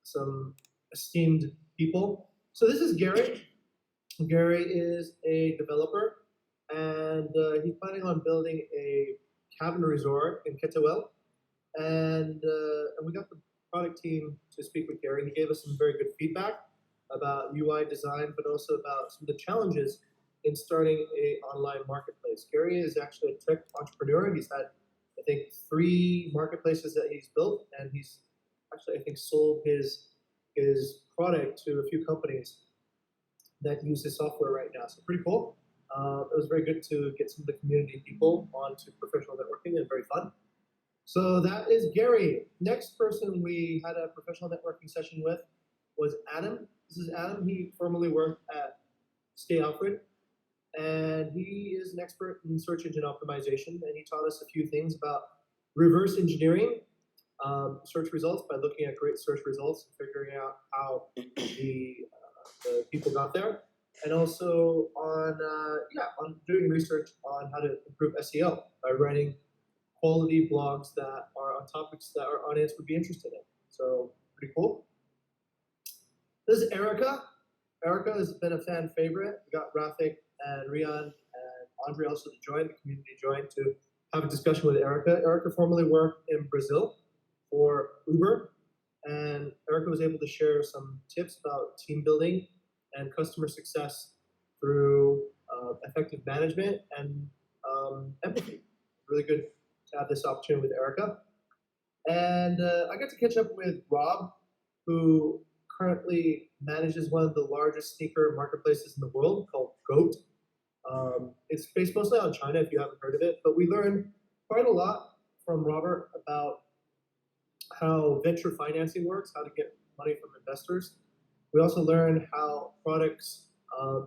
some esteemed people. So this is Gary. Gary is a developer, and he's planning on building a cabin resort in Ketawel. And we got the product team to speak with Gary. He gave us some very good feedback about UI design, but also about some of the challenges in starting a online marketplace. Gary is actually a tech entrepreneur. He's had, I think, 3 marketplaces that he's built, and he's actually, I think, sold his product to a few companies that use his software right now. So pretty cool. It was very good to get some of the community people onto professional networking, and very fun. So that is Gary. Next person we had a professional networking session with was Adam. This is Adam. He formerly worked at Stay Alfred, and he is an expert in search engine optimization, and he taught us a few things about reverse engineering search results by looking at great search results and figuring out how the people got there, and also on doing research on how to improve SEO by writing quality blogs that are on topics that our audience would be interested in. So pretty cool. This is Erica. Erica has been a fan favorite. We got Rafik and Rian and Andre also to join, the community joined to have a discussion with Erica. Erica formerly worked in Brazil for Uber, and Erica was able to share some tips about team building and customer success through effective management and empathy. Really good to have this opportunity with Erica. And I got to catch up with Rob, who currently manages one of the largest sneaker marketplaces in the world called GOAT. It's based mostly on China, if you haven't heard of it, but we learned quite a lot from Robert about how venture financing works, how to get money from investors. We also learned how products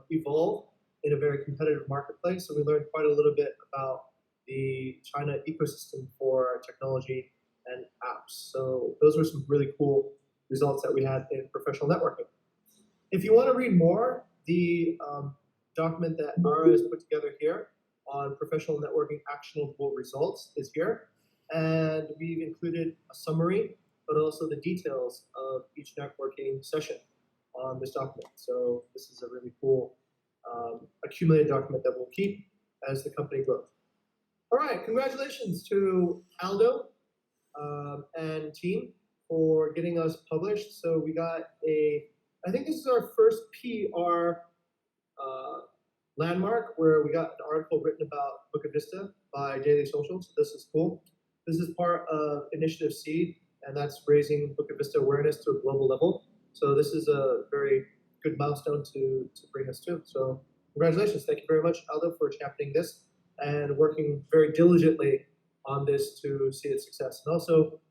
evolve in a very competitive marketplace. So we learned quite a little bit about the China ecosystem for technology and apps. So those were some really cool results that we had in professional networking. If you want to read more, the document that Ara has put together here on professional networking actionable results is here. And we've included a summary, but also the details of each networking session on this document. So this is a really cool accumulated document that we'll keep as the company grows. All right, congratulations to Aldo and team for getting us published. So we got I think this is our first PR landmark where we got an article written about Bukit Vista by Daily Social. So this is cool. This is part of Initiative Seed, and that's raising Bukit Vista awareness to a global level. So this is a very good milestone to bring us to. So congratulations. Thank you very much, Aldo, for championing this and working very diligently on this to see its success. And also,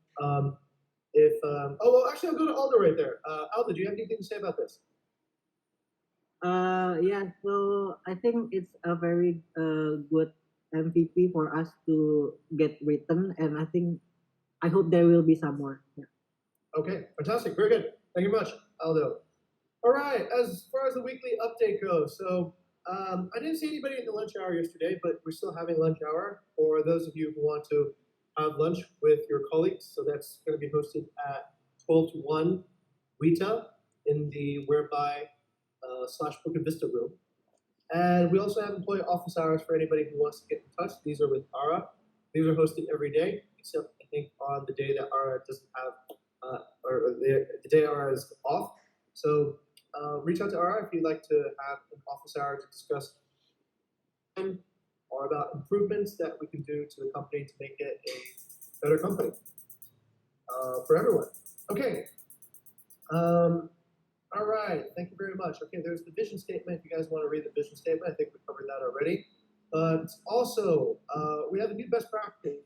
actually, I'll go to Aldo right there. Aldo, do you have anything to say about this? Yeah, so I think it's a very good MVP for us to get written, and I hope there will be some more. Yeah. Okay, fantastic, very good. Thank you much, Aldo. All right, as far as the weekly update goes, so I didn't see anybody in the lunch hour yesterday, but we're still having lunch hour for those of you who want to have lunch with your colleagues. So that's going to be hosted at 12 to 1 Wita in the Whereby / Bukit Vista room. And we also have employee office hours for anybody who wants to get in touch. These are with Ara. These are hosted every day, except I think on the day that Ara doesn't have, or the day Ara is off. So reach out to Ara if you'd like to have an office hour to discuss or about improvements that we can do to the company to make it a better company for everyone. Okay. All right, thank you very much. Okay, there's the vision statement. If you guys want to read the vision statement, I think we covered that already. But also, we have a new best practice.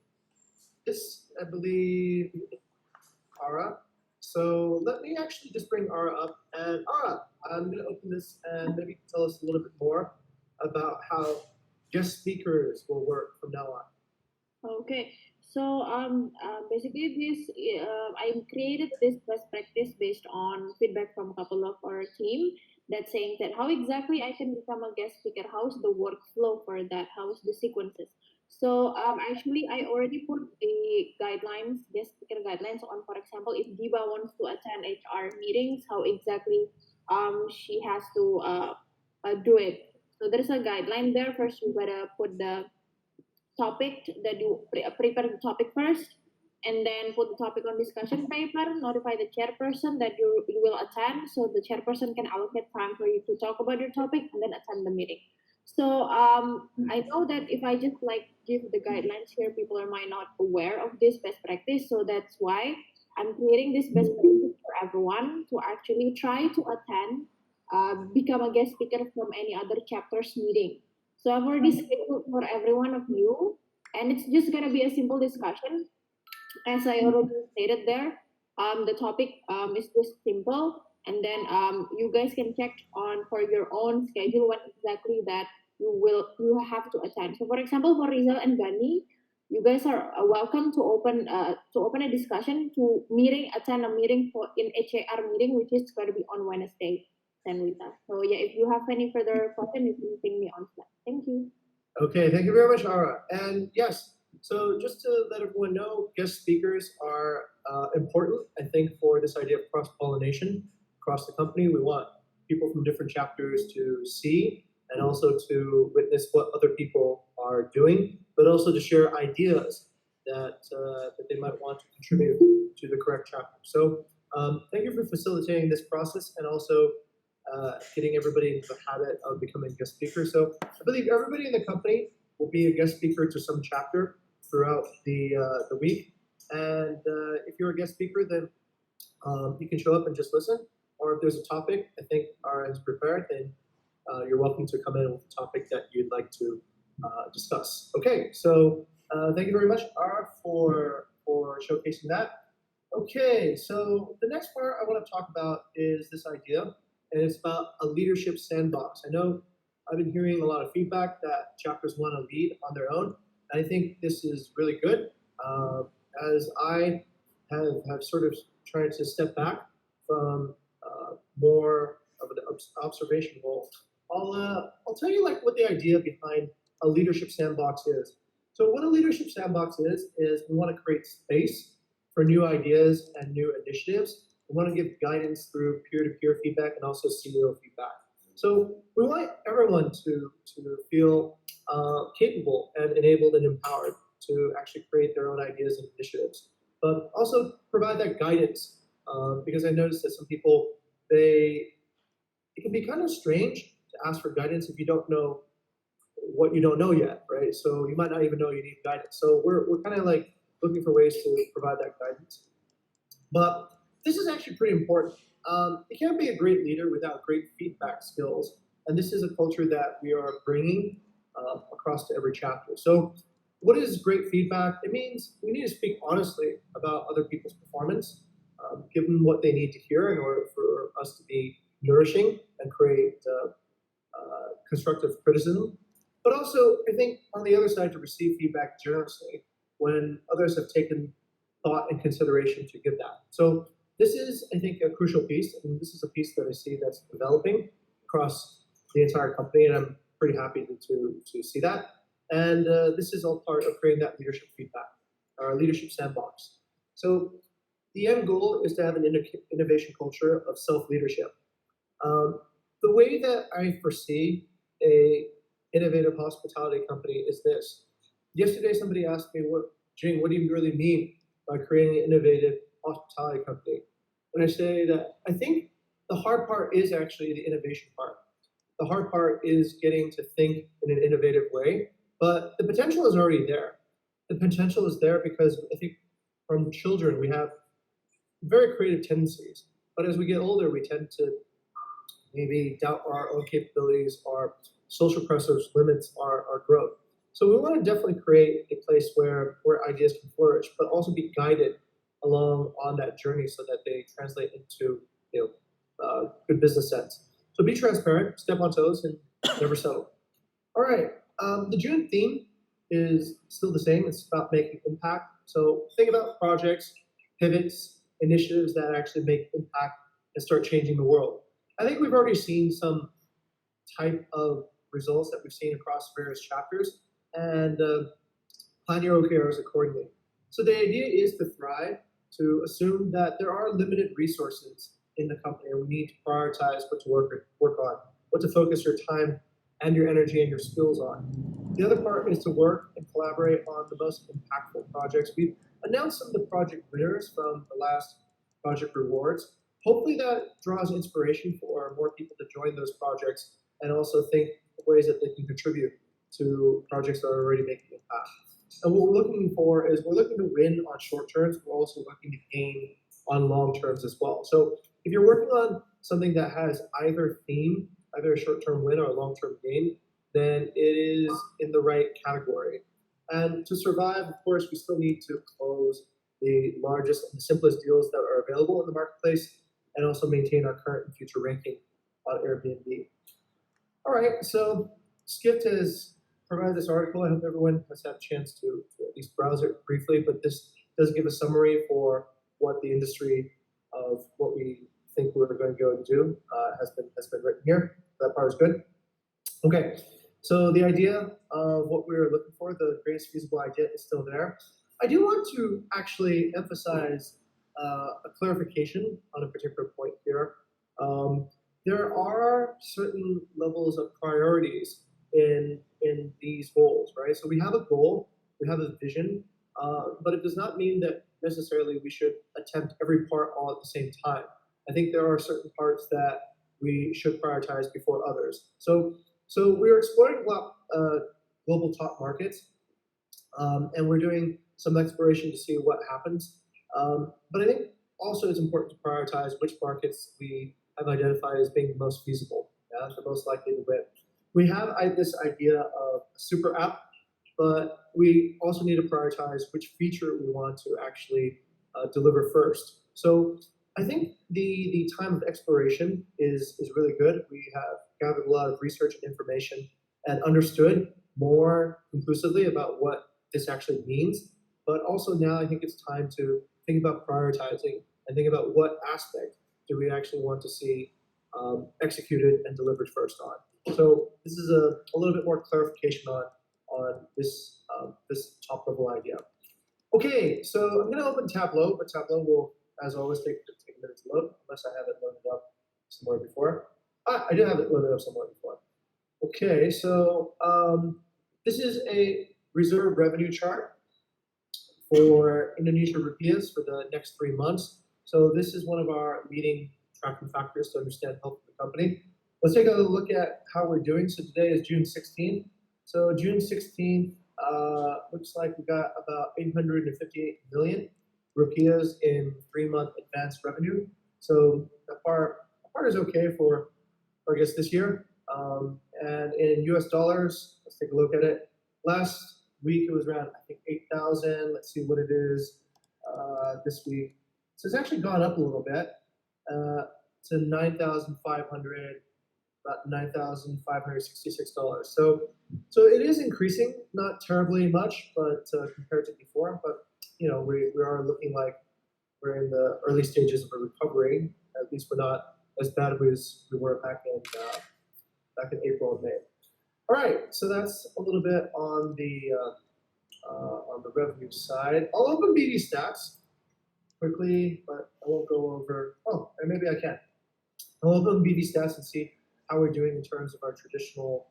This, I believe, Ara. So let me actually just bring Ara up. And Ara, I'm going to open this and maybe tell us a little bit more about how guest speakers will work from now on. Okay. So basically this I created this best practice based on feedback from a couple of our team that's saying that how exactly I can become a guest speaker, how's the workflow for that, how's the sequences. So actually, I already put the guidelines, guest speaker guidelines on. For example, if Diva wants to attend HR meetings, how exactly she has to do it. So there's a guideline there. First, you gotta put the topic that you prepare the topic first, and then put the topic on discussion paper. Notify the chairperson that you will attend, so the chairperson can allocate time for you to talk about your topic and then attend the meeting. So I know that if I just like give the guidelines here, people are might not aware of this best practice. So that's why I'm creating this best practice for everyone to actually try to attend, become a guest speaker from any other chapters meeting. So I've already scheduled for every one of you, and it's just gonna be a simple discussion. As I already stated there, the topic is just simple, and then you guys can check on for your own schedule what exactly that you have to attend. So, for example, for Rizal and Gani, you guys are welcome to open a discussion to attend a meeting for in HAR meeting, which is going to be on Wednesday. Then with us. So yeah, if you have any further question, you can ping me on Slack. Thank you. Okay, thank you very much, Ara. And yes, so just to let everyone know, guest speakers are important, I think, for this idea of cross pollination across the company. We want people from different chapters to see and also to witness what other people are doing, but also to share ideas that they might want to contribute to the correct chapter. So thank you for facilitating this process and also getting everybody into the habit of becoming a guest speaker. So I believe everybody in the company will be a guest speaker to some chapter throughout the week. And if you're a guest speaker, then you can show up and just listen. Or if there's a topic I think Ara has prepared, then you're welcome to come in with a topic that you'd like to discuss. Okay, so thank you very much, Ara, for showcasing that. Okay, so the next part I want to talk about is this idea, and it's about a leadership sandbox. I know I've been hearing a lot of feedback that chapters want to lead on their own. I think this is really good. As I have sort of tried to step back from more of an observation role, I'll tell you like what the idea behind a leadership sandbox is. So what a leadership sandbox is we want to create space for new ideas and new initiatives. We want to give guidance through peer-to-peer feedback and also CEO feedback. So we want everyone to feel capable and enabled and empowered to actually create their own ideas and initiatives, but also provide that guidance because I noticed that some people it can be kind of strange to ask for guidance if you don't know what you don't know yet, right? So you might not even know you need guidance. So we're kind of like looking for ways to provide that guidance. But this is actually pretty important. You can't be a great leader without great feedback skills, and this is a culture that we are bringing across to every chapter. So, what is great feedback? It means we need to speak honestly about other people's performance, give them what they need to hear in order for us to be nourishing and create constructive criticism. But also, I think on the other side, to receive feedback generously when others have taken thought and consideration to give that. So this is, I think, a crucial piece, and this is a piece that I see that's developing across the entire company, and I'm pretty happy to see that. And this is all part of creating that leadership feedback, our leadership sandbox. So the end goal is to have an innovation culture of self-leadership. The way that I foresee a innovative hospitality company is this. Yesterday, somebody asked me, Jing, what do you really mean by creating an innovative hospitality company? And I say that I think the hard part is actually the innovation part. The hard part is getting to think in an innovative way, but the potential is already there. The potential is there because I think from children we have very creative tendencies, but as we get older, we tend to maybe doubt our own capabilities, our social pressures limits our growth. So we want to definitely create a place where ideas can flourish, but also be guided along on that journey so that they translate into good business sense. So be transparent, step on toes, and never settle. All right, the June theme is still the same. It's about making impact. So think about projects, pivots, initiatives that actually make impact and start changing the world. I think we've already seen some type of results that we've seen across various chapters, and plan your OKRs accordingly. So the idea is to thrive, to assume that there are limited resources in the company, and we need to prioritize what to work on, what to focus your time and your energy and your skills on. The other part is to work and collaborate on the most impactful projects. We've announced some of the project winners from the last project rewards. Hopefully that draws inspiration for more people to join those projects and also think of ways that they can contribute to projects that are already making impact. And what we're looking for is we're looking to win on short terms. We're also looking to gain on long terms as well. So if you're working on something that has either theme, either a short-term win or a long-term gain, then it is in the right category. And to survive, of course, we still need to close the largest and the simplest deals that are available in the marketplace and also maintain our current and future ranking on Airbnb. All right, so Skift has provided this article. I hope everyone has had a chance to at least browse it briefly, but this does give a summary for what the industry of what we think we're going to go and do has been written here. That part is good. Okay, so the idea of what we were looking for, the greatest feasible idea, is still there. I do want to actually emphasize a clarification on a particular point here. There are certain levels of priorities in these goals, right? So we have a goal, we have a vision, but it does not mean that necessarily we should attempt every part all at the same time. I think there are certain parts that we should prioritize before others. So we're exploring global top markets, and we're doing some exploration to see what happens. But I think also it's important to prioritize which markets we have identified as being the most feasible, the most likely to win. We have this idea of a super app, but we also need to prioritize which feature we want to actually deliver first. So I think the time of exploration is really good. We have gathered a lot of research and information and understood more conclusively about what this actually means. But also now I think it's time to think about prioritizing and think about what aspect do we actually want to see executed and delivered first on. So this is a little bit more clarification on this this top level idea. Okay, so I'm going to open Tableau, but Tableau will, as always, take a minute to load, unless I have it loaded up somewhere before. I did have it loaded up somewhere before. Okay, so this is a reserve revenue chart for Indonesia rupiahs for the next 3 months. So this is one of our leading tracking factors to understand health of the company. Let's take a look at how we're doing. So today is June 16th. So June 16th, looks like we got about 858 million rupiahs in 3-month advanced revenue. So that part is okay for I guess this year. And in US dollars, let's take a look at it. Last week it was around, I think, 8,000. Let's see what it is this week. So it's actually gone up a little bit to 9,500, about $9,566. So it is increasing, not terribly much, but compared to before. But we are looking like we're in the early stages of a recovery. At least we're not as bad as we were back in April and May. All right, so that's a little bit on the revenue side. I'll open BD stats quickly, but I won't go over. Oh, and maybe I can. I'll open BD stats and see how we're doing in terms of our traditional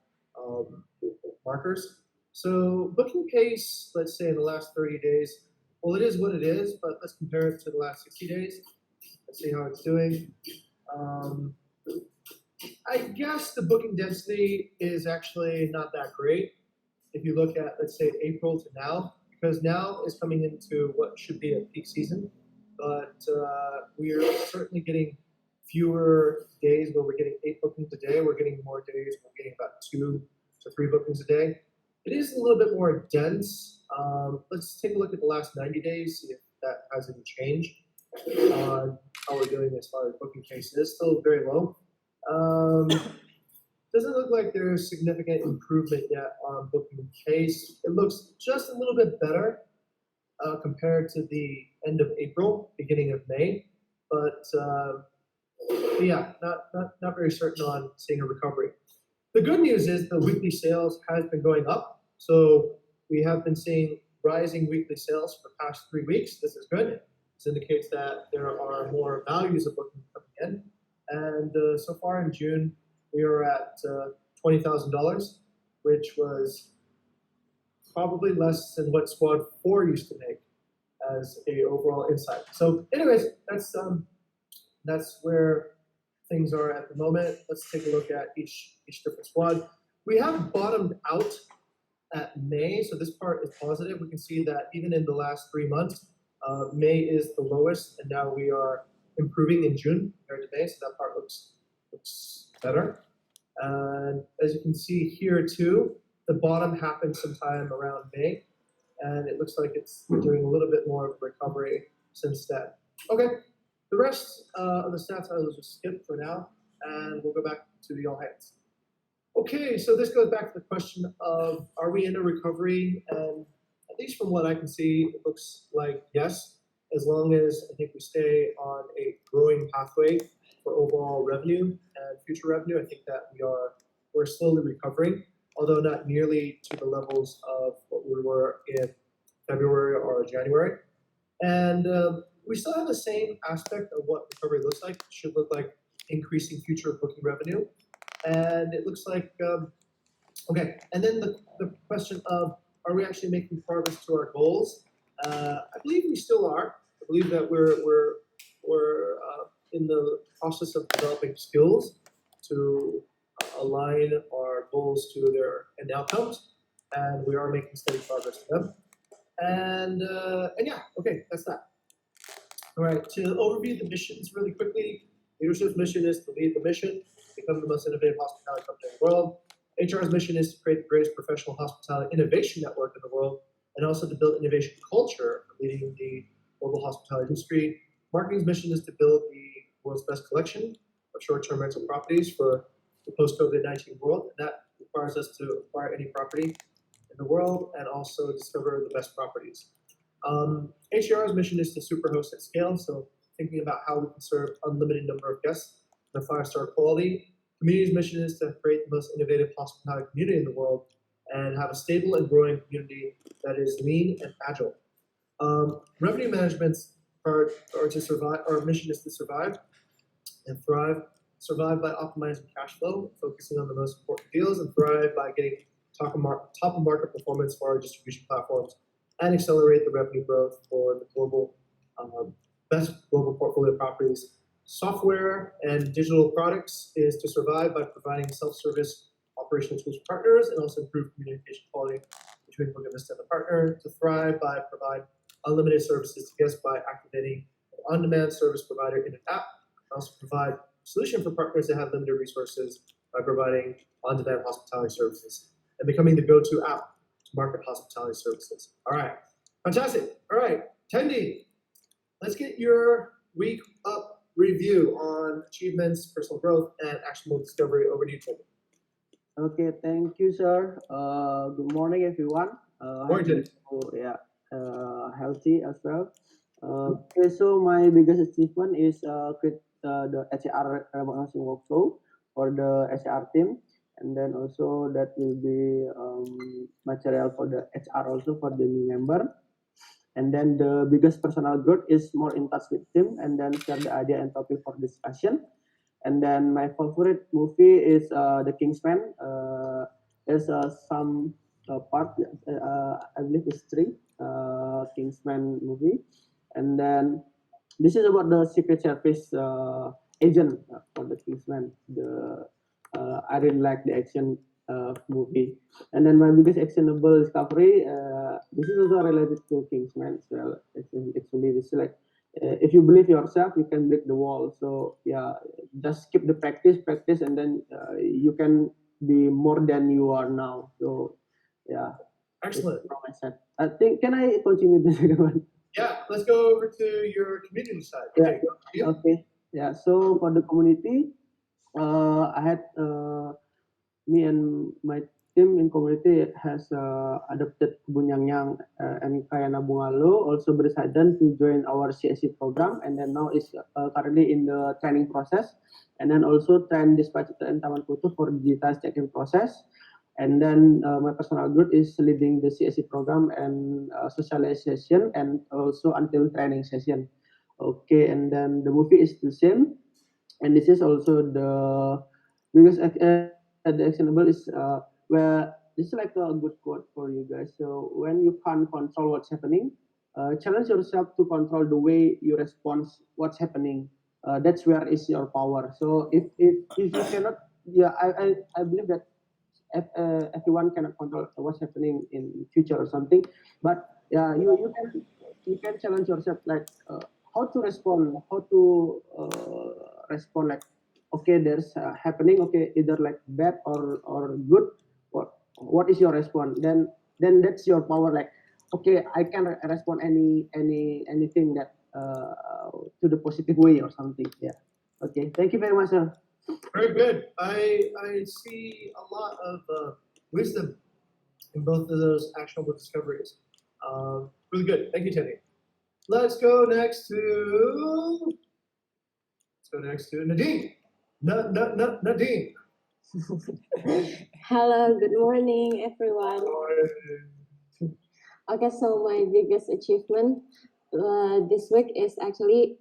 markers. So booking pace, let's say in the last 30 days, well, it is what it is, but let's compare it to the last 60 days. Let's see how it's doing. I guess the booking density is actually not that great if you look at, let's say, April to now, because now is coming into what should be a peak season, but we are certainly getting fewer days where we're getting 8 bookings a day. We're getting more days. We're getting about 2 to 3 bookings a day. It is a little bit more dense. Let's take a look at the last 90 days, see if that has any change on how we're doing as far as booking pace. It is still very low. Doesn't look like there's significant improvement yet on booking pace. It looks just a little bit better compared to the end of April, beginning of May, but yeah, not very certain on seeing a recovery. The good news is the weekly sales has been going up, so we have been seeing rising weekly sales for the past 3 weeks. This is good. This indicates that there are more values of booking coming in. And so far in June, we are at $20,000, which was probably less than what Squad 4 used to make as a overall insight. So anyways, that's where things are at the moment. Let's take a look at each different squad. We have bottomed out at May, so this part is positive. We can see that even in the last 3 months, May is the lowest, and now we are improving in June compared to May, so that part looks better. And as you can see here too, the bottom happened sometime around May, and it looks like it's doing a little bit more of a recovery since then. Okay, the rest of the stats I will just skip for now, and we'll go back to the all hands. Okay, so this goes back to the question of, are we in a recovery? And at least from what I can see, it looks like yes, as long as I think we stay on a growing pathway for overall revenue and future revenue. I think that we're slowly recovering, although not nearly to the levels of what we were in February or January. And we still have the same aspect of what recovery looks like. It should look like increasing future booking revenue. And it looks like, okay, and then the question of, are we actually making progress to our goals? I believe we still are. I believe that we're in the process of developing skills to align our goals to their end outcomes, and we are making steady progress to them. And yeah, okay, that's that. All right, to overview the missions really quickly, leadership's mission is to lead the mission, become the most innovative hospitality company in the world. HR's mission is to create the greatest professional hospitality innovation network in the world, and also to build innovation culture for leading the global hospitality industry. Marketing's mission is to build the world's best collection of short-term rental properties for the post-COVID-19 world, and that requires us to acquire any property in the world and also discover the best properties. HR's mission is to superhost at scale, so thinking about how we can serve unlimited number of guests in a 5-star quality. Community's mission is to create the most innovative hospitality community in the world and have a stable and growing community that is lean and agile. Revenue management's part or to survive. Our mission is to survive and thrive. Survive by optimizing cash flow, focusing on the most important deals, and thrive by getting top of market performance for our distribution platforms, and accelerate the revenue growth for the global best global portfolio properties. Software and digital products is to survive by providing self-service operational tools for partners and also improve communication quality between Bukit Vista and the partner. To thrive by provide unlimited services to guests by activating an on-demand service provider in an app. And also provide a solution for partners that have limited resources by providing on-demand hospitality services and becoming the go-to app to market hospitality services. All right, fantastic. All right, Tendi, let's get your week up review on achievements, personal growth, and actionable discovery. Over to you, Tendi. Okay, thank you, sir. Good morning, everyone. Morning, Healthy as well. Okay, so my biggest achievement is create the HR remote housing workflow for the HR team, and then also that will be material for the HR also for the new member. And then the biggest personal growth is more in touch with team, and then share the idea and topic for discussion. And then my favorite movie is The Kingsman. There's some part, I believe it's 3, Kingsman movie. And then this is about the Secret Service agent for the Kingsman. I really like the action movie. And then my biggest actionable discovery, this is also related to Kingsman as well. Actually, this is like, if you believe yourself, you can break the wall. So yeah, just keep the practice, and then you can be more than you are now. So yeah, Excellent. I think, can I continue the second one? Yeah, let's go over to your community side. Okay. Yeah. Okay. Yeah. So for the community, I had me and my team in community has adopted Kebun Yang and Kayana Bungalo, also decided to join our CSC program, and then now is currently in the training process, and then also train dispatcher and Taman Kutu for digital check-in process. And then my personal growth is leading the CSE program and socialization and also until training session. Okay, and then the movie is the same, and this is also the biggest the example is where this is like a good quote for you guys. So when you can't control what's happening, challenge yourself to control the way you respond what's happening. That's where is your power. So if you cannot, yeah, I believe that everyone cannot control what's happening in future or something, but yeah, you can challenge yourself like how to respond, how to respond like okay, there's happening, okay, either like bad or good. What is your response? Then that's your power. Like okay, I can respond anything that to the positive way or something. Yeah. Okay. Thank you very much, sir. Very good. I see a lot of wisdom in both of those actionable discoveries. Really good. Thank you, Teddy. Let's go next to Nadine. Nadine. Hello, good morning, everyone. Okay, so my biggest achievement this week is actually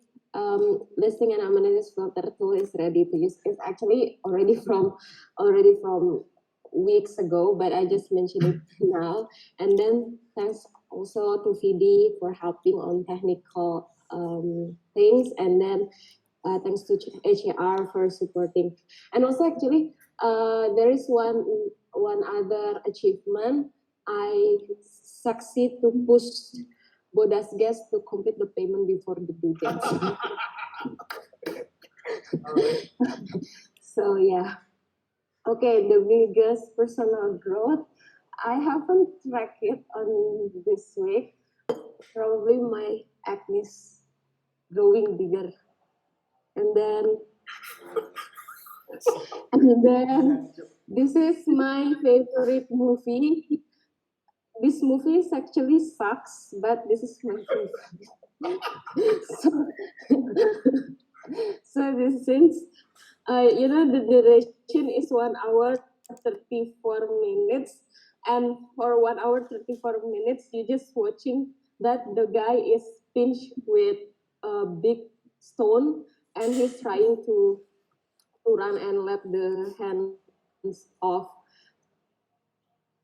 listing and amenities filter tool is ready to use. It's actually already from weeks ago, but I just mentioned it now. And then thanks also to VD for helping on technical things, and then thanks to HAR for supporting. And also actually, there is one other achievement. I succeed to push Bodas Gas to complete the payment before the due date. So yeah. Okay, the biggest personal growth. I haven't tracked it on this week. Probably my acne is growing bigger. And then this is my favorite movie. This movie actually sucks, but this is my favorite. so, so this since the duration is 1 hour 34 minutes, and for 1 hour 34 minutes, you just watching that the guy is pinched with a big stone, and he's trying to run and let the hands off,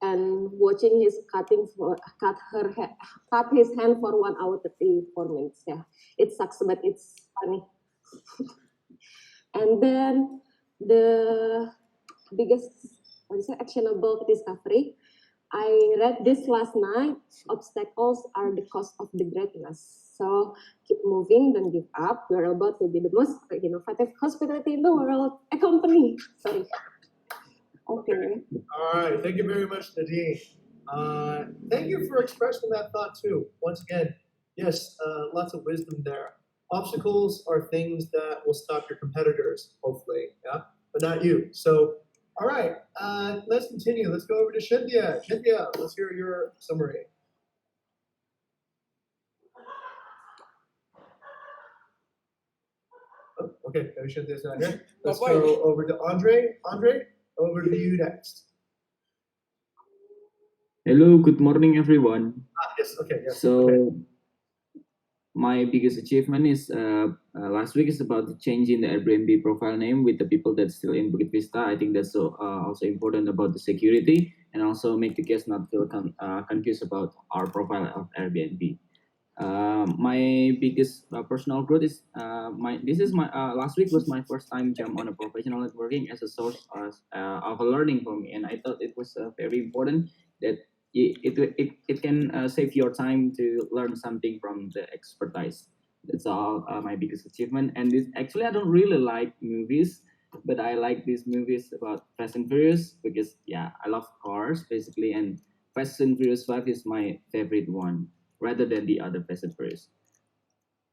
and watching his cut his hand for 1 hour 34 minutes. Yeah, it sucks, but it's funny. And then the biggest actionable discovery, I read this last night. Obstacles are the cost of the greatness. So keep moving, don't give up. We're about to be the most innovative hospitality in the world. A company. Sorry. Okay. All right. Thank you very much, Nadine. Thank you for expressing that thought too. Once again, yes, lots of wisdom there. Obstacles are things that will stop your competitors, hopefully, yeah, but not you. So, all right, let's continue. Let's go over to Shindia. Shindia, let's hear your summary. Oh, okay, no, Shindia's not here. Let's go over to Andre. Andre, over to you next. Hello, good morning, everyone. Yes, okay, yes. So, okay. my biggest achievement is last week is about the change in the Airbnb profile name with the people that's still in Bukit Vista. I think that's also important about the security, and also make the guests not feel confused about our profile of Airbnb. My biggest personal growth is my last week was my first time jump on a professional networking as a source of a learning for me, and I thought it was very important that it can save your time to learn something from the expertise. That's all my biggest achievement. And this actually I don't really like movies, but I like these movies about Fast and Furious because yeah, I love cars basically, and Fast and Furious 5 is my favorite one rather than the other Fast and Furious.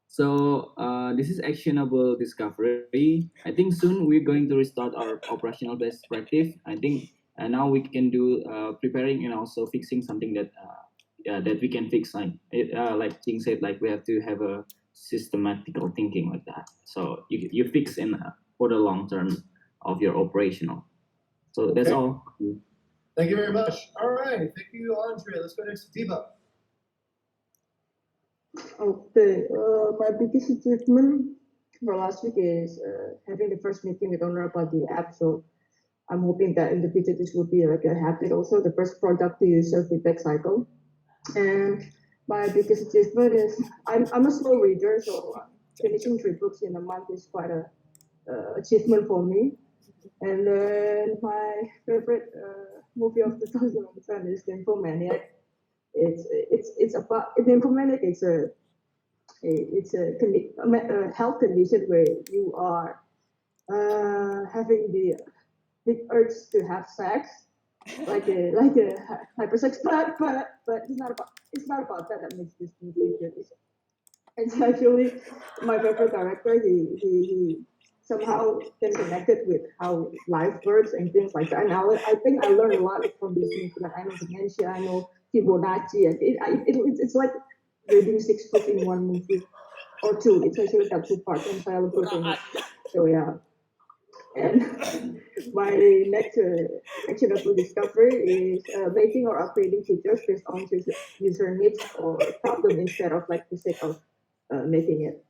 So this is actionable discovery. I think soon we're going to restart our operational best practice. I think now we can do preparing and also fixing something that that we can fix. Like King said, like we have to have a systematical thinking like that. So you fix in for the long term of your operational. So that's Okay. all. Thank you very much. All right, thank you, Andre. Let's go next to Diva. Okay, my biggest achievement for last week is having the first meeting with owner about the app. So I'm hoping that in the future this will be like a habit. Also, the first product to user feedback cycle. And my biggest achievement is I'm a slow reader, so finishing 3 books in a month is quite a achievement for me. And then my favorite movie of 2010 is The Infomaniac. It's about the Infomaniac. It's a health condition where you are having the big urge to have sex, like a hypersex, but it's not about that makes this movie good. It's actually my favorite character. He somehow can connect it with how life works and things like that. And I think I learned a lot from this movie. Like I know dementia, I know Fibonacci, and it's like reading 6 books in one movie or two. It's actually got 2 parts and childhood in it. So yeah. And my next actionable discovery is making or upgrading features based on user needs or problem instead of like the sake of making it.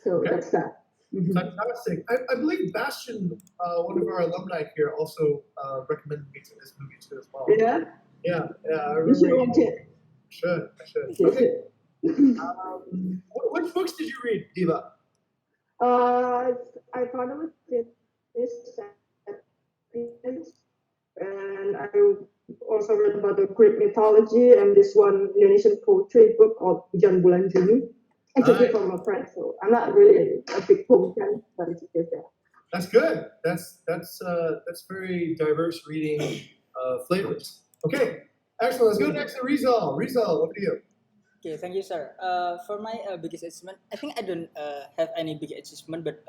So Okay. that's that. Mhm. Fantastic. I believe Bastion, one of our alumni here, also recommended me to this movie too as well. Yeah, Yeah, I you should remember. watch it. I should. You Okay. should. Which books did you read, Diva? I finally finished Sapiens, and I also read about the Greek mythology and this one Indonesian poetry book called Hujan Bulan Juni. It's a gift Nice. from a friend, so I'm not really a big poem fan, but it's a gift. Yeah. That's good. That's very diverse reading flavors. Okay, excellent. Let's go next to Rizal. Rizal, over to you. Okay, thank you, sir. For my biggest achievement, I think I don't have any big achievement, but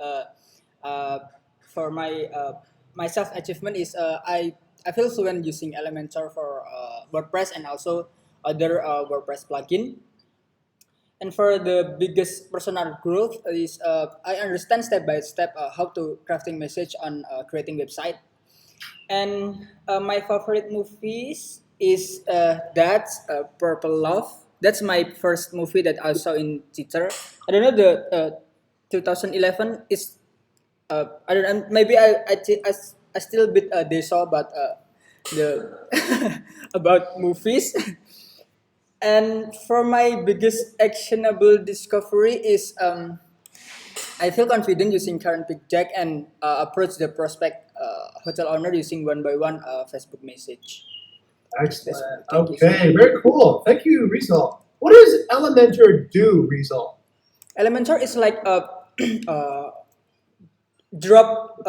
for my self achievement is I feel fluent using Elementor for WordPress and also other WordPress plugin. And for the biggest personal growth is I understand step by step how to crafting message on creating website. And my favorite movies is that's Purple Love. That's my first movie that I saw in theater. I don't know the 2011 is I don't know, maybe I still bit they saw about the about movies. And for my biggest actionable discovery is I feel confident using current pick jack and approach the prospect hotel owner using one by one Facebook message. Excellent. Thank you, sir. Okay, very cool. Thank you, Rizal. What does Elementor do, Rizal? Elementor is like a uh, drop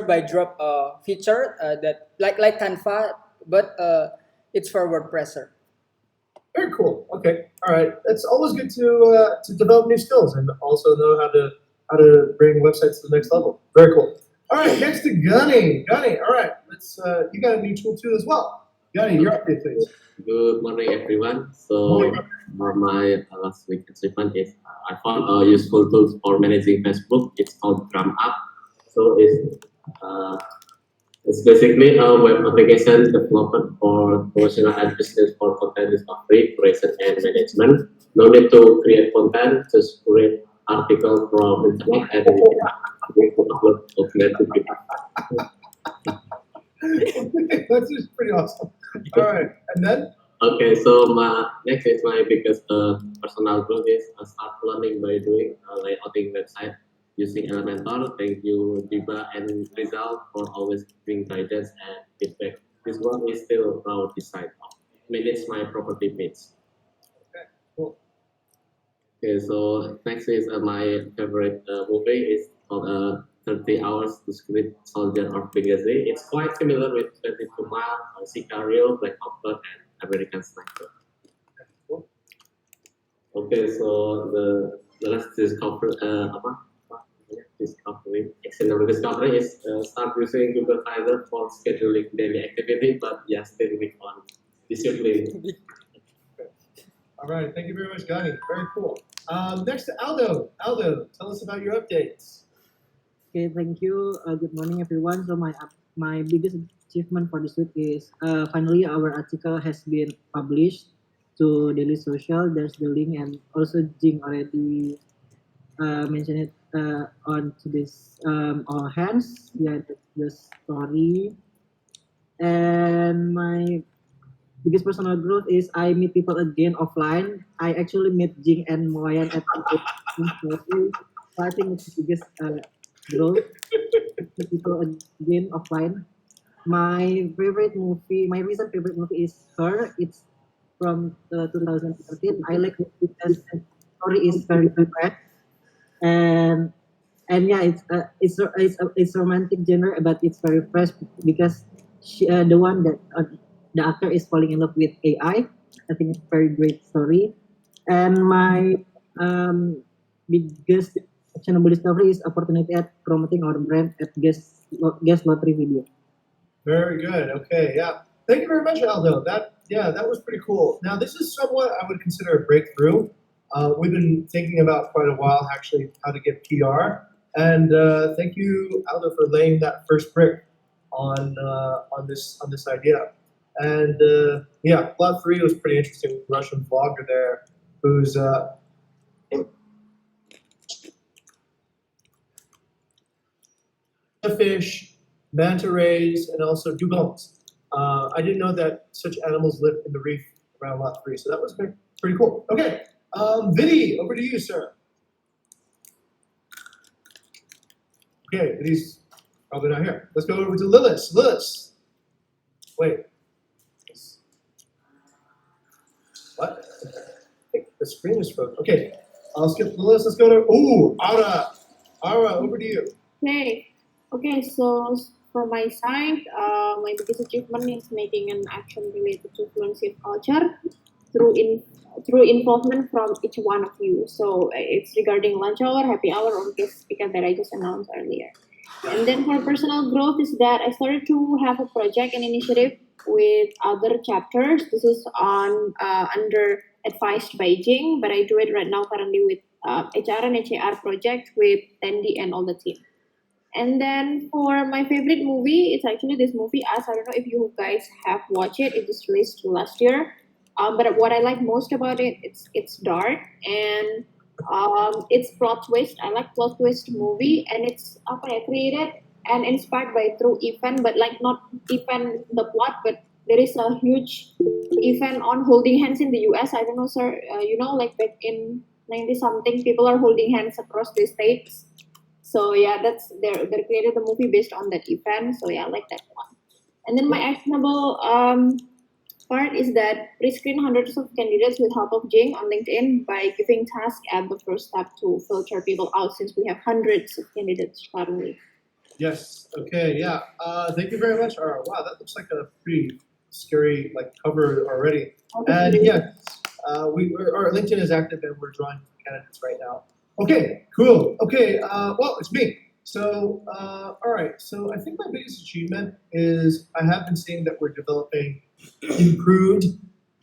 by drop feature that like Canva, but it's for WordPress. Sir. Very cool. Okay. All right. It's always good to develop new skills and also know how to bring websites to the next level. Very cool. All right. Next to Gunny. Gunny. All right. Let's. You got a new tool too as well. Gunny, your update, please. Good morning, everyone. So, for my last week achievement is I found a useful tool for managing Facebook. It's called Drum Up. So, it's basically a web application developed for professional and business for content discovery, creation, and management. No need to create content, just create article from internet and then you can upload automatically. That's just pretty awesome. All right. And then. Okay, so next is my biggest personal growth is start learning by doing layouting website using Elementor. Thank you, Diba and Rizal, for always giving guidance and feedback. This one is still raw design. Manage my property page. Okay, cool. Okay, so next is my favorite movie is called 30 Hours to Script Soldier of Benghazi. It's quite similar with 22 Mile, Sicario, Black Ops, and American Sniper. Cool. Okay, so the last actionable discovery is start using Google Calendar for scheduling daily activity, but still weak on discipline. All right. Thank you very much, Gunny. Very cool. Next to Aldo. Aldo, tell us about your updates. Okay, thank you. Good morning, everyone. So my biggest achievement for this week is finally our article has been published to Daily Social. There's the link, and also Jing already mentioned it on to this all hands. Yeah, that's the story. And my biggest personal growth is I meet people again offline. I actually met Jing and Moyan at the so I think it's the biggest growth. Meet people again offline. My recent favorite movie is Her. It's from 2013. I like it because the story is very fresh, and yeah, it's romantic genre, but it's very fresh because the one that the actor is falling in love with AI. I think it's very great story. And my biggest actionable discovery is opportunity at promoting our brand at guest lottery video. Very good. Okay, yeah. Thank you very much, Aldo. That was pretty cool. Now, this is somewhat I would consider a breakthrough. We've been thinking about quite a while actually how to get PR, and thank you, Aldo, for laying that first brick on this idea. And plot 3 was pretty interesting. Russian vlogger there who's fish, manta rays, and also dugongs. I didn't know that such animals live in the reef around Lot 3, so that was pretty cool. Okay, Vinny, over to you, sir. Okay, Vinny's probably not here. Let's go over to Lilith. Lilith, wait. What? I think the screen is frozen. Okay, I'll skip Lilith. Let's go to Ara. Ara, over to you. Okay, so from my side, my biggest achievement is making an action related to fluency of culture through involvement from each one of you. So it's regarding lunch hour, happy hour, or guest speaker that I just announced earlier. And then for personal growth is that I started to have a project and initiative with other chapters. This is on under advised by Jing, but I do it right now currently with HR and HAR project with Tandy and all the team. And then for my favorite movie, it's actually this movie, Us. I don't know if you guys have watched it. It just released last year. But what I like most about it, it's dark and it's plot twist. I like plot twist movie, and it's created and inspired by true event, but like not even the plot, but there is a huge event on holding hands in the US. I don't know, sir. Like back in 90 something, people are holding hands across the states. So yeah, they created the movie based on that event. So yeah, I like that one. And then my actionable part is that pre-screen hundreds of candidates with help of Jing on LinkedIn by giving tasks at the first step to filter people out, since we have hundreds of candidates currently. Yes. Okay. Yeah. Thank you very much. Wow, that looks like a pretty scary cover already. And yeah, our LinkedIn is active and we're drawing candidates right now. Okay. Cool. Okay. Well, it's me. So all right. So I think my biggest achievement is I have been seeing that we're developing improved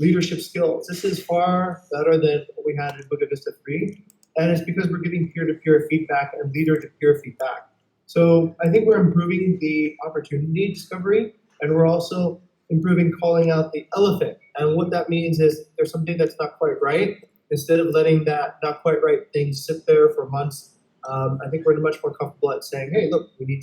leadership skills. This is far better than what we had in Bukit Vista 3, and it's because we're giving peer-to-peer feedback and leader-to-peer feedback. So I think we're improving the opportunity discovery, and we're also improving calling out the elephant. And what that means is there's something that's not quite right. Instead of letting that not quite right thing sit there for months, I think we're much more comfortable at saying, hey, look, we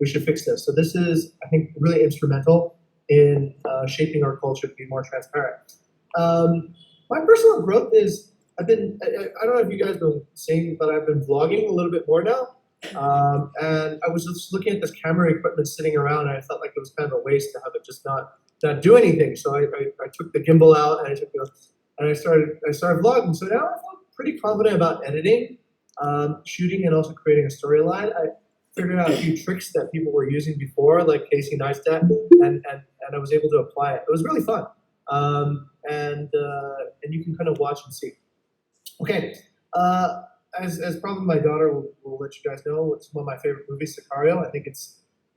should fix this. So this is, I think, really instrumental in shaping our culture to be more transparent. My personal growth is I don't know if you guys have been seeing, but I've been vlogging a little bit more now. And I was just looking at this camera equipment sitting around, and I felt like it was kind of a waste to have it just not do anything. So I took the gimbal out and I started vlogging. So now I feel pretty confident about editing, shooting, and also creating a storyline. I figured out a few tricks that people were using before, like Casey Neistat, and I was able to apply it. It was really fun, and you can kind of watch and see. Okay, as probably my daughter will let you guys know, it's one of my favorite movies, Sicario. I think I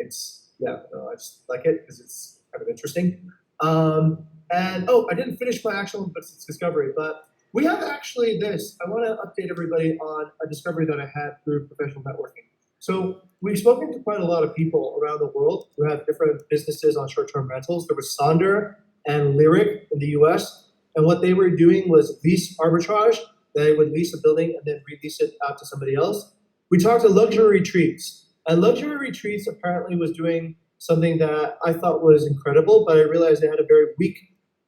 just like it because it's kind of interesting. And I didn't finish my actual discovery, but we have actually this. I want to update everybody on a discovery that I had through professional networking. So we've spoken to quite a lot of people around the world who have different businesses on short-term rentals. There was Sonder and Lyric in the US, and what they were doing was lease arbitrage. They would lease a building and then release it out to somebody else. We talked to Luxury Retreats, and Luxury Retreats apparently was doing something that I thought was incredible, but I realized they had a very weak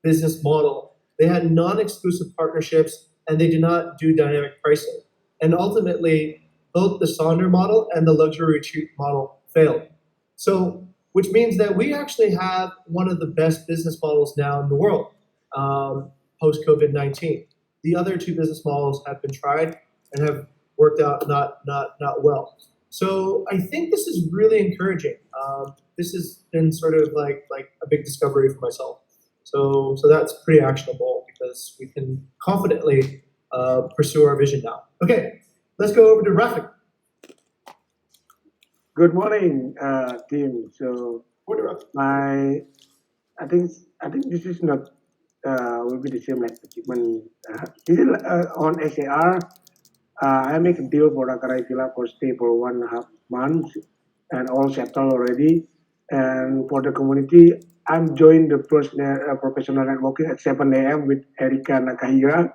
business model. They had non-exclusive partnerships, and they did not do dynamic pricing. And ultimately, both the Sonder model and the Luxury Retreat model failed. So, which means that we actually have one of the best business models now in the world, post COVID-19. The other two business models have been tried and have worked out not well. So I think this is really encouraging. This has been sort of like a big discovery for myself. So that's pretty actionable because we can confidently pursue our vision now. Okay, let's go over to Rafik. Good morning, team. So I think this is not will be the same like achievement. This is on SAR. I make a deal for Akarai Villa for stay for 1.5 months and all settled already. And for the community, I'm joined the first professional networking at 7 a.m. with Erika Nakahira.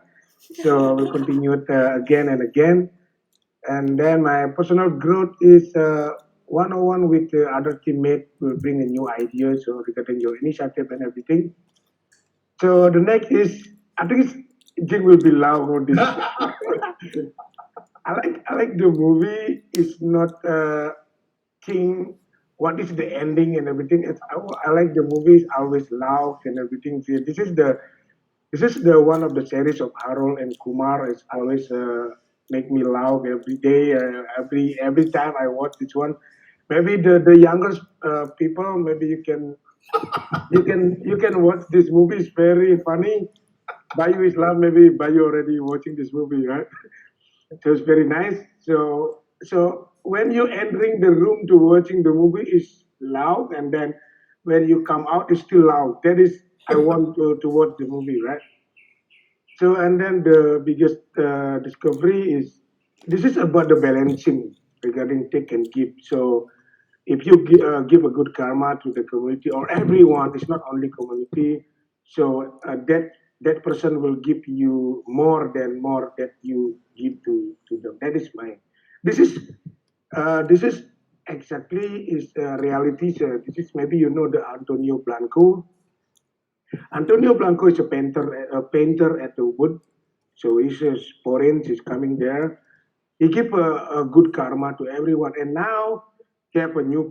So we continued again and again. And then my personal growth is one-on-one with the other teammates will bring a new idea so regarding your initiative and everything. So the next is I think Jing will be loud on this. I like the movie. It's not King. What is the ending and everything? I like the movie. It's always loud and everything. See, this is the one of the series of Harold and Kumar. It's always make me laugh every day. Every time I watch this one. Maybe the younger people, maybe you can watch this movie. It's very funny. Bayu Islam, maybe Bayu already watching this movie, right? So it's very nice. So when you entering the room to watching the movie is loud, and then when you come out it's still loud. That is I want to watch the movie, right? So and then the biggest discovery is this is about the balancing regarding take and give. So if you give a good karma to the community or everyone, it's not only community. So that person will give you more that you give to them. That is my. This is exactly is reality. So this is maybe you know the Antonio Blanco. Antonio Blanco is a painter at the wood. So he's foreign. He's coming there. He give a good karma to everyone, and now he have a new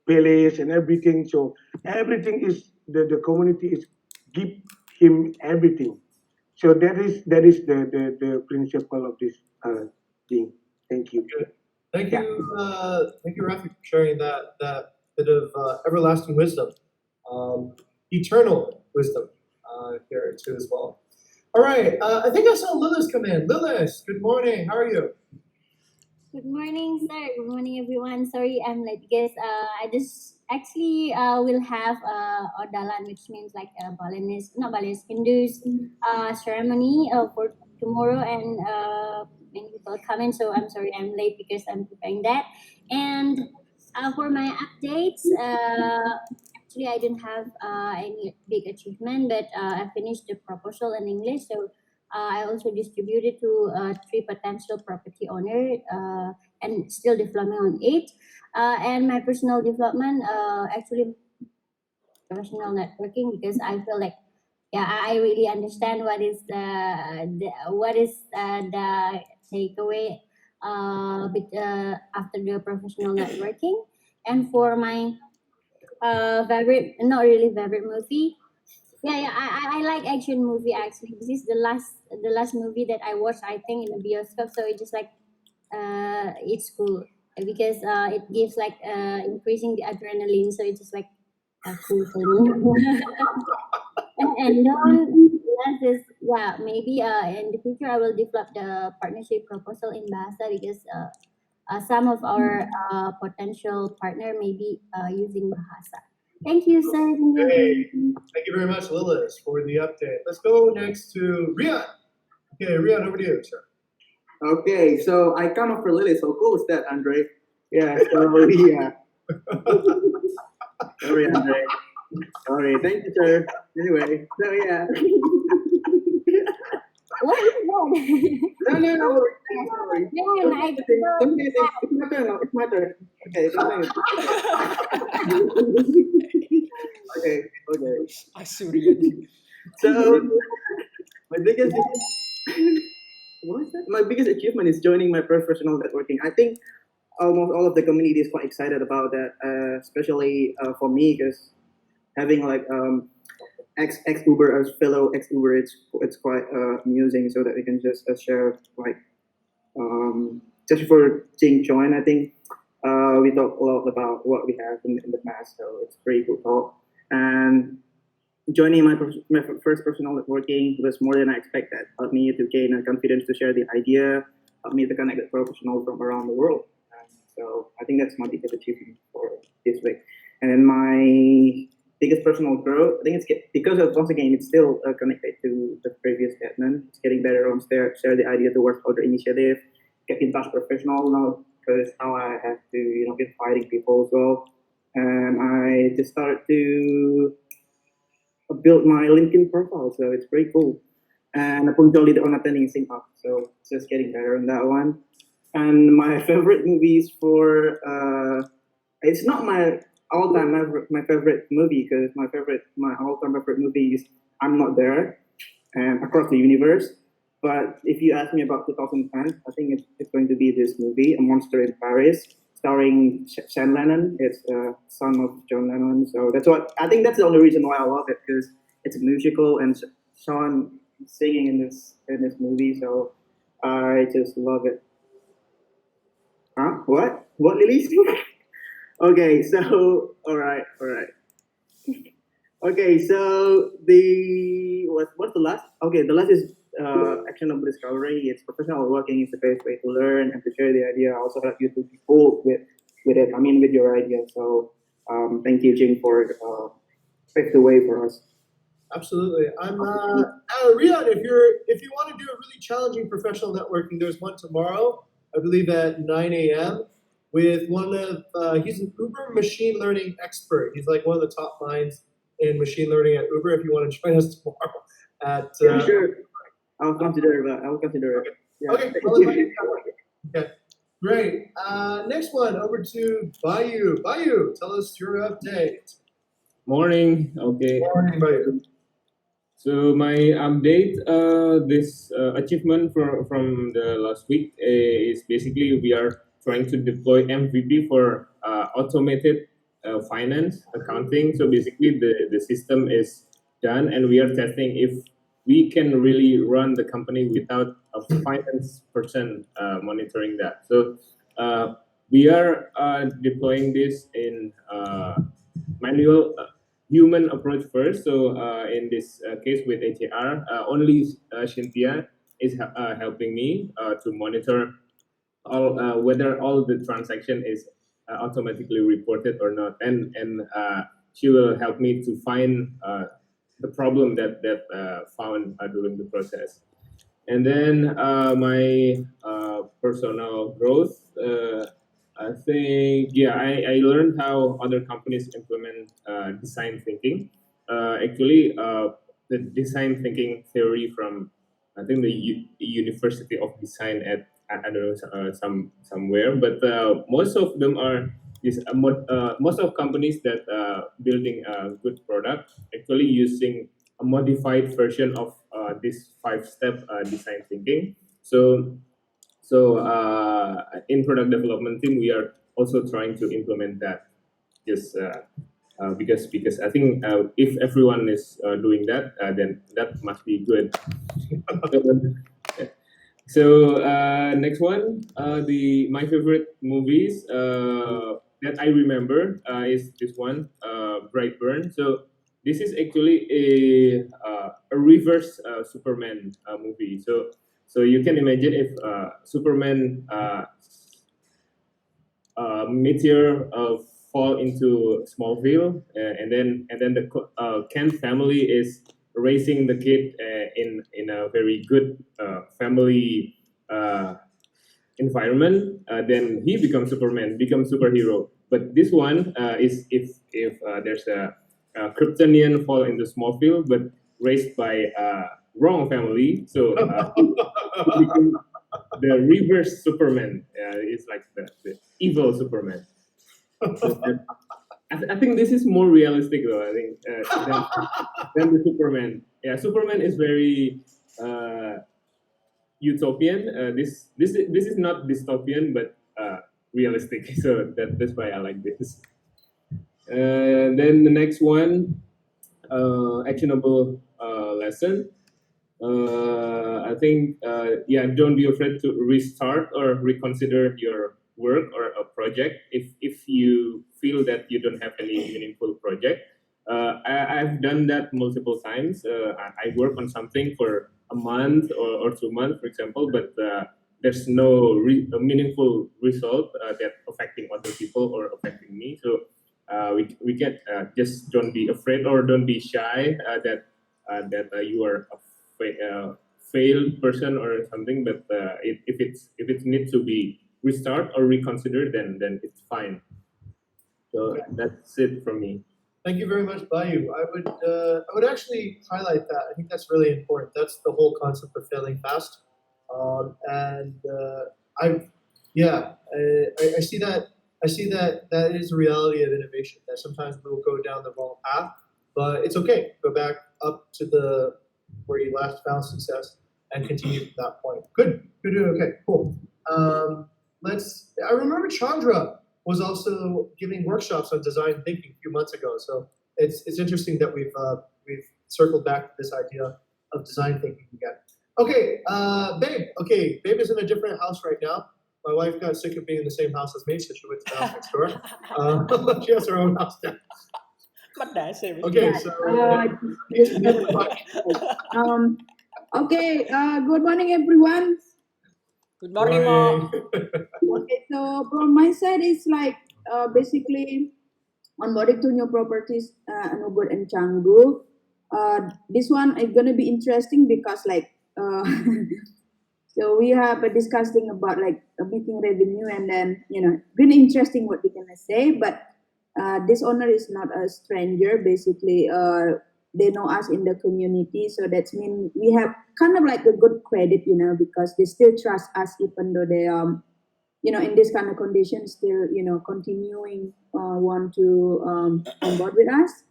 palace, and everything. So everything is the community is give him everything. So that is the principle of this thing. Thank you. Good. Thank you, Rafi, for sharing that bit of everlasting wisdom, eternal wisdom here too as well. All right, I think I saw Lilith come in. Lilith, good morning. How are you? Good morning, sir. Good morning, everyone. Sorry I'm late because I just actually will have Odalan, which means like a Balinese, not Balinese, Hindus ceremony for tomorrow, and many people coming. So I'm sorry I'm late because I'm preparing that. And for my updates, actually I don't have any big achievement, but I finished the proposal in English. So I also distributed to 3 potential property owner and still developing on 8. And my personal development, actually professional networking, because I feel like I really understand what is the takeaway after the professional networking. And for my favorite, not really favorite movie, I like action movie actually. This is the last movie that I watched, I think, in the bioscope. So it's just like it's cool because it gives like increasing the adrenaline. So it's just like cool for me. and last is maybe in the future I will develop the partnership proposal in Bahasa because some of our potential partner may be using Bahasa. Thank you, sir. Hey, thank you very much, Lilith, for the update. Let's go next to Rian. Okay, Rian, over to you, sir. Okay, so I come up for Lily. So cool is that, Andre? Yeah, so yeah. Sorry, Andre. Sorry, thank you, sir. Anyway, so yeah. What is that? No worries. Yeah, and I Don't say anything. It's my turn now. It's my turn. Okay, don't say anything. Okay. Asuri. So my biggest my biggest achievement is joining my professional networking. I think almost all of the community is quite excited about that, especially for me because having like ex Uber as fellow ex Uber, it's quite amusing so that we can just share like just for Jing join. I think we talk a lot about what we have in the past, so it's pretty cool talk. And joining my first personal networking was more than I expected. Helped me to gain a confidence to share the idea, helped me to connect with professionals from around the world. So I think that's my biggest achievement for this week. And then my biggest personal growth, I think because of, once again, it's still connected to the previous statement. It's getting better on share the idea towards other initiative, get in touch professional now because now I have to get fighting people as well. And I just started to build my LinkedIn profile, so it's pretty cool. And I punctually on attending sync up, so it's just getting better on that one. And my favorite movies for it's not my all-time my favorite movie because my all-time favorite movie is I'm Not There and Across the Universe. But if you ask me about 2010, I think it's going to be this movie, A Monster in Paris, starring Sean Lennon. It's son of John Lennon. So I think that's the only reason why I love it because it's a musical and Sean singing in this movie. So I just love it. Huh? What? What, Lily? Okay, so all right. Okay, so what's the last? Okay, the last is actionable discovery. It's professional working is the best way to learn and to share the idea. Also help you to be bold with it. I mean, with your idea. So thank you, Jing, for paved the way for us. Absolutely. I'm Rian. If you want to do a really challenging professional networking, there's one tomorrow, I believe at 9 a.m. with one of he's an Uber machine learning expert. He's like one of the top minds in machine learning at Uber. If you want to join us tomorrow at sure. I'll consider it. Yeah. Okay. Okay. Great. Next one over to Bayu. Bayu, tell us your update. Morning. Okay. Morning, Bayu. So my update, this achievement from the last week is basically we are trying to deploy MVP for automated finance accounting. So basically the system is done and we are testing if we can really run the company without a finance person monitoring that. So we are deploying this in manual human approach first. So in this case with HR, only Cynthia is helping me to monitor all whether all the transaction is automatically reported or not, and she will help me to find the problem that found during the process. And then my personal growth. I think I learned how other companies implement design thinking. Actually, the design thinking theory from I think the University of Design at I don't know somewhere, but most of them are most of companies that building a good product actually using a modified version of this 5-step design thinking. So in product development team, we are also trying to implement that. Just because I think if everyone is doing that, then that must be good. So next one, my favorite movies that I remember is this one, Brightburn. So this is actually a reverse Superman movie. So you can imagine if Superman meteor fall into Smallville, and then the Kent family is raising the kid in a very good family environment, then he becomes Superman, becomes superhero. But this one is if there's a Kryptonian fall into Smallville, but raised by wrong family, so he becomes the reverse Superman. It's like the evil Superman. I think this is more realistic though. I think than the Superman. Yeah, Superman is very utopian. This is not dystopian, but realistic. So that's why I like this. Then the next one, actionable lesson. I think yeah, don't be afraid to restart or reconsider your work or a project if you feel that you don't have any meaningful project. I've done that multiple times. I work on something for a month or 2 months, for example, but there's no a meaningful result that affecting other people or affecting me. So we get just don't be afraid or don't be shy that you are failed person or something. But if it needs to be restart or reconsider, then it's fine. So that's it from me. Thank you very much, Bayu. I would actually highlight that. I think that's really important. That's the whole concept of failing fast. And I see that. I see that that is a reality of innovation. That sometimes we will go down the wrong path, but it's okay. Go back up to the where you last found success and continue from that point. Good. Good. Okay. Cool. I remember Chandra was also giving workshops on design thinking a few months ago. So it's interesting that we've circled back to this idea of design thinking again. Okay, Babe. Okay, Babe is in a different house right now. My wife got sick of being in the same house as me, so she went to the house next door. She has her own house now. Okay, so okay, good morning, everyone. Good morning, Mom. Okay, so from my side, it's like basically onboarding to new properties, Anubur and Canggu. This one is gonna be interesting because like so we have discussing about like making revenue and then really interesting what we gonna say. But this owner is not a stranger. Basically, they know us in the community, so that means we have kind of like a good credit, because they still trust us even though they in this kind of condition still continuing want to on board with us.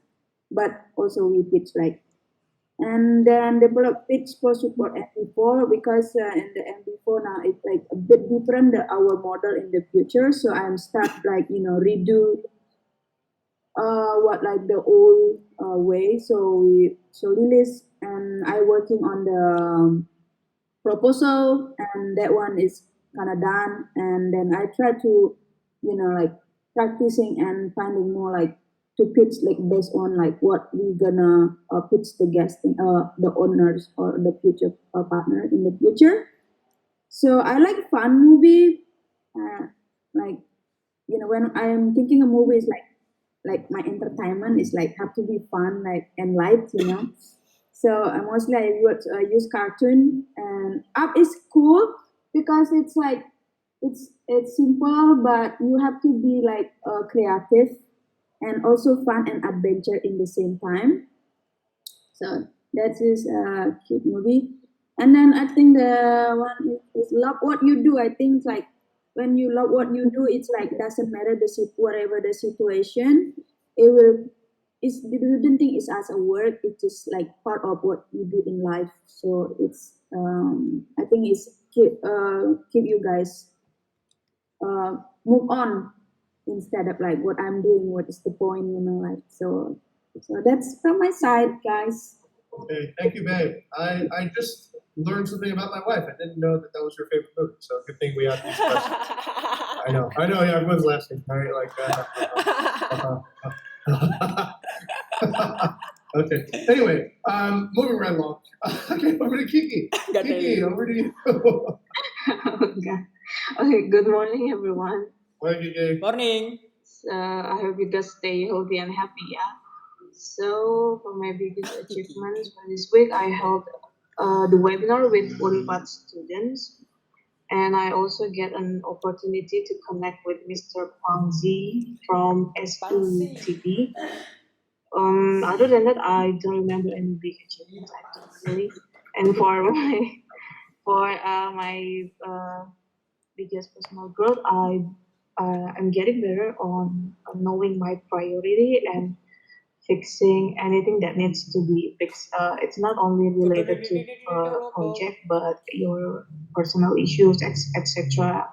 But also we pitch like and then develop pitch for support MB4 because in the MB4 now it's like a bit different our model in the future. So I'm start like redo what like the old way. So Lilis and I working on the proposal, and that one is kind of done. And then I try to like practicing and finding more like to pitch like based on like what we gonna pitch the guests the owners or the future partner in the future. So I like fun movie, like when I'm thinking a movie is like my entertainment is like have to be fun like and light. So I mostly I use cartoon, and up is cool because it's like it's simple, but you have to be like creative and also fun and adventure in the same time. So that is a cute movie. And then I think the one is love what you do. I think like when you love what you do, it's like doesn't matter whatever the situation, it will. It's the wouldn't think it's as a work. It's just like part of what you do in life. So it's I think it's keep you guys move on instead of like what I'm doing. What is the point? Like so that's from my side, guys. Okay, thank you, Babe. I just learned something about my wife. I didn't know that was your favorite movie. So good thing we had these questions. I know. Yeah, everyone's laughing, right? Like. Okay. Anyway, moving right along. Okay, over to Kiki. Kiki, over to you. Okay. Good morning, everyone. Morning, Kiki. Morning. I hope you guys stay healthy and happy. Yeah. So for my biggest achievements for this week, I held the webinar with qualified students, And I also get an opportunity to connect with Mr. Pangzi from SUTP. Other than that, I don't remember any big achievements actually. And for my biggest personal growth, I'm getting better on knowing my priority and fixing anything that needs to be fixed. It's not only related to project, but your personal issues, etc.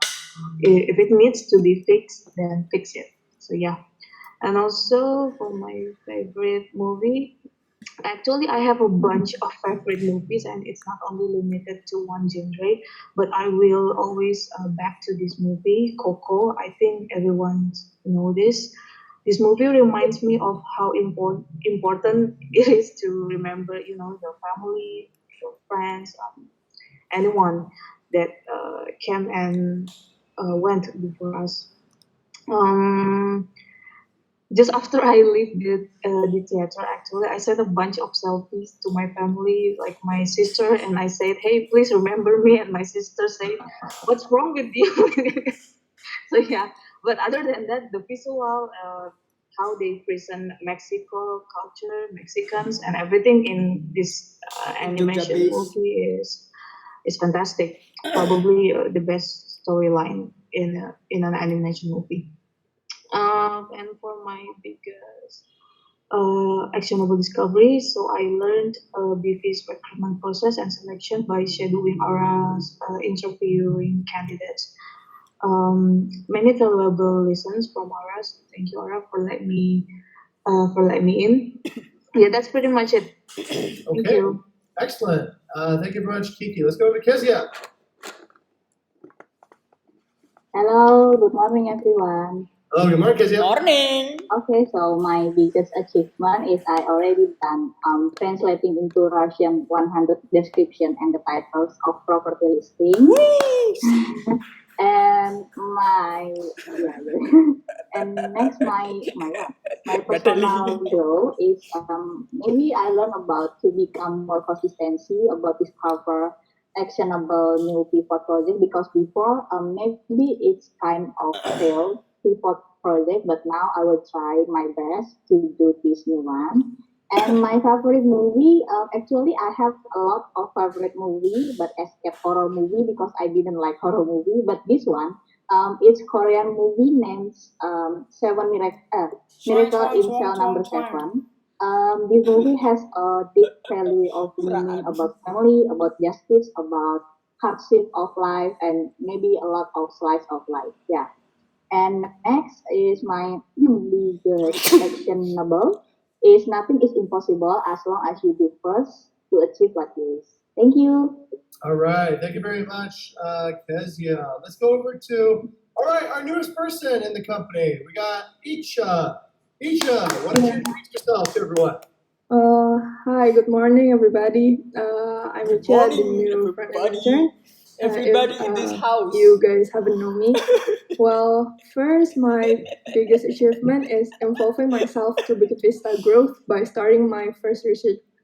If it needs to be fixed, then fix it. So yeah. And also for my favorite movie, actually I have a bunch of favorite movies, and it's not only limited to one genre, but I will always back to this movie, Coco. I think everyone know this. This movie reminds me of how important it is to remember, your family, your friends, anyone that came and went before us. Um, just after I leave the theater, actually, I sent a bunch of selfies to my family, like my sister, and I said, "Hey, please remember me." And my sister said, "What's wrong with you?" So yeah, but other than that, the visual, how they present Mexico culture, Mexicans, and everything in this animation movie is fantastic. Probably the best storyline in an animation movie. And for my biggest actionable discovery, so I learned BV's recruitment process and selection by shadowing Aura's interviewing candidates. Many valuable lessons from Aura. So thank you, Aura, for letting me in. Yeah, that's pretty much it. Thank Okay, you. excellent. Thank you very much, Kiki. Let's go to Kezia. Hello, good morning everyone. Hello, good morning, Kezia. Morning. Okay, so my biggest achievement is I already done translating into Russian 100 description and the titles of property listing. And my and next my personal goal is maybe I learn about to become more consistency about discover actionable new pivot project, because before maybe it's kind of failed pivot project, but now I will try my best to do this new one. And my favorite movie, actually, I have a lot of favorite movie, but escape horror movie because I didn't like horror movie. But this one, it's Korean movie named Miracle in Cell Number 7. This movie has a deep value of meaning about family, about justice, about hardship of life, and maybe a lot of slice of life. Yeah. And next is my biggest actionable is nothing is impossible as long as you do first to achieve what you wish. Thank you. All right, thank you very much, Kezia. Let's go over to, all right, our newest person in the company. We got Isha. Isha, why don't you introduce yourself to everyone? Hi, good morning, everybody. I'm Richard, the new front-end intern. Everybody If in this house. you guys haven't known me, well, first, my biggest achievement is involving myself to Bukit Vista growth by starting my first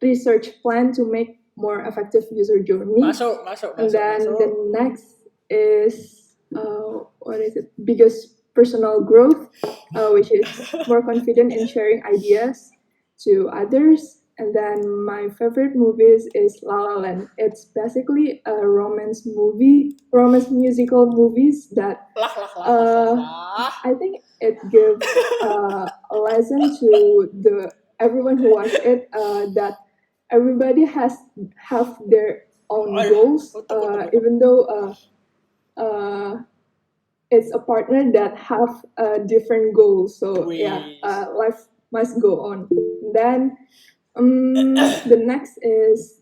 research plan to make more effective user journey. And then the next is what is it? Biggest personal growth, which is more confident in sharing ideas to others. And then my favorite movies is La La Land. It's basically a romance musical movies that I think it gives a lesson to everyone who watch it that everybody have their own goals, even though it's a partner that have different goals. So life must go on. Then the next is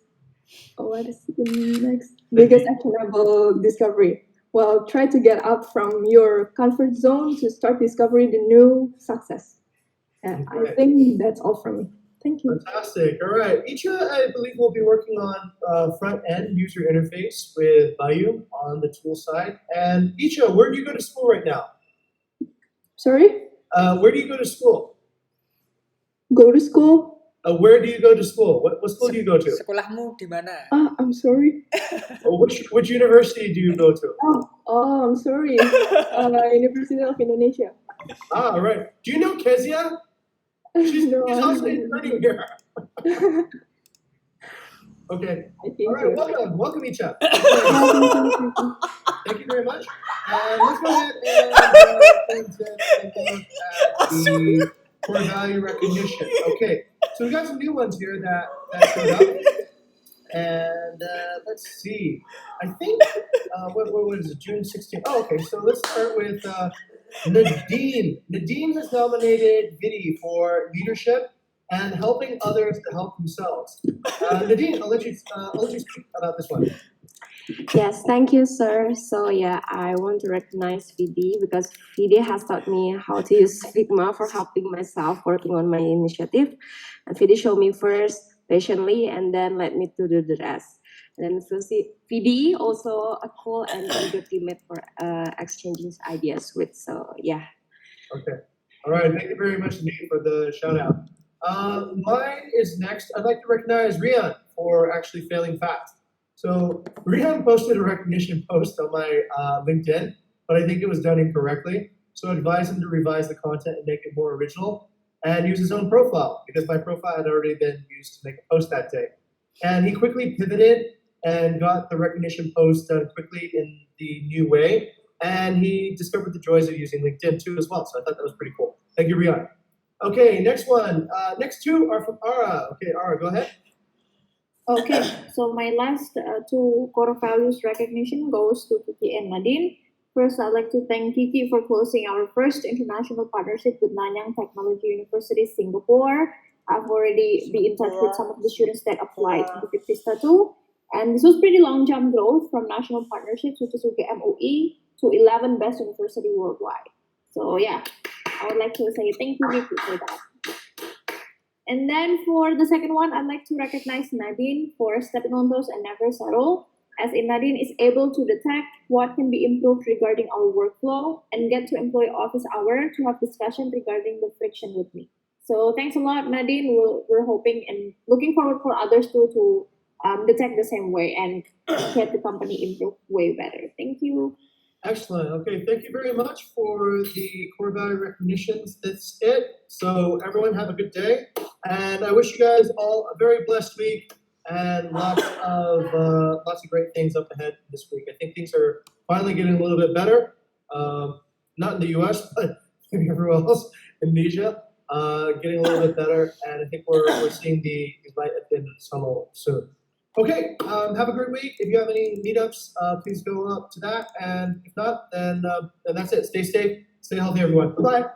what is the next biggest actionable discovery? Well, try to get out from your comfort zone to start discovering the new success. And I think that's all from me. Thank you. Fantastic. All right. Isha, I believe we'll be working on front-end user interface with Bayu on the tool side. And Isha, where do you go to school right now? Sorry? Where do you go to school? Go to school? Where do you go to school? What school do you go to? Sekolahmu di mana? I'm sorry. Which university do you go to? I'm sorry. University of Indonesia. Ah, right. Do you know Kezia? She's also interning here. Okay. All right. Welcome, Icha. Thank you very much. And let's go ahead and take a look at the core value recognition. Okay. So we got some new ones here that showed up. And let's see. I think, what was it, June 16th? Oh, okay. So let's start with Nadine. Nadine has nominated Vidi for leadership and helping others to help themselves. Nadine, I'll let you speak about this one. Yes, thank you, sir. So yeah, I want to recognize VD because VD has taught me how to use Figma for helping myself working on my initiative. And VD showed me first patiently and then let me to do the rest. And then so see, VD also a cool and good teammate for exchanging ideas with. So yeah. Okay. All right. Thank you very much, Nadine, for the shout out. Mine is next. I'd like to recognize Rian for actually failing fast. So Rihan posted a recognition post on my LinkedIn, but I think it was done incorrectly. So I advised him to revise the content and make it more original and use his own profile because my profile had already been used to make a post that day. And he quickly pivoted and got the recognition post done quickly in the new way. And he discovered the joys of using LinkedIn too as well. So I thought that was pretty cool. Thank you, Rihan. Okay, next one. Next two are from Ara. Okay, Ara, go ahead. Okay, so my last two core values recognition goes to Kiki and Nadine. First, I'd like to thank Kiki for closing our first international partnership with Nanyang Technology University, Singapore. I've already been in touch with some of the students that applied to Bukit Vista too. And this was pretty long jump growth from national partnerships, which is UGMOE, to 11 best university worldwide. So yeah, I would like to say thank you, Kiki, for that. And then for the second one, I'd like to recognize Nadine for stepping on those and never settle, as in Nadine is able to detect what can be improved regarding our workflow and get to employee office hour to have discussion regarding the friction with me. So thanks a lot, Nadine. We're hoping and looking forward for others too to detect the same way and get the company improve way better. Thank you. Excellent. Okay, thank you very much for the core value recognitions. That's it. So everyone have a good day. And I wish you guys all a very blessed week and lots of great things up ahead this week. I think things are finally getting a little bit better. Not in the US, but everywhere else in Asia, getting a little bit better. And I think we're seeing the light at the end of the tunnel soon. Okay, have a great week. If you have any meetups, please go up to that. And if not, then that's it. Stay safe, stay healthy, everyone. Bye-bye.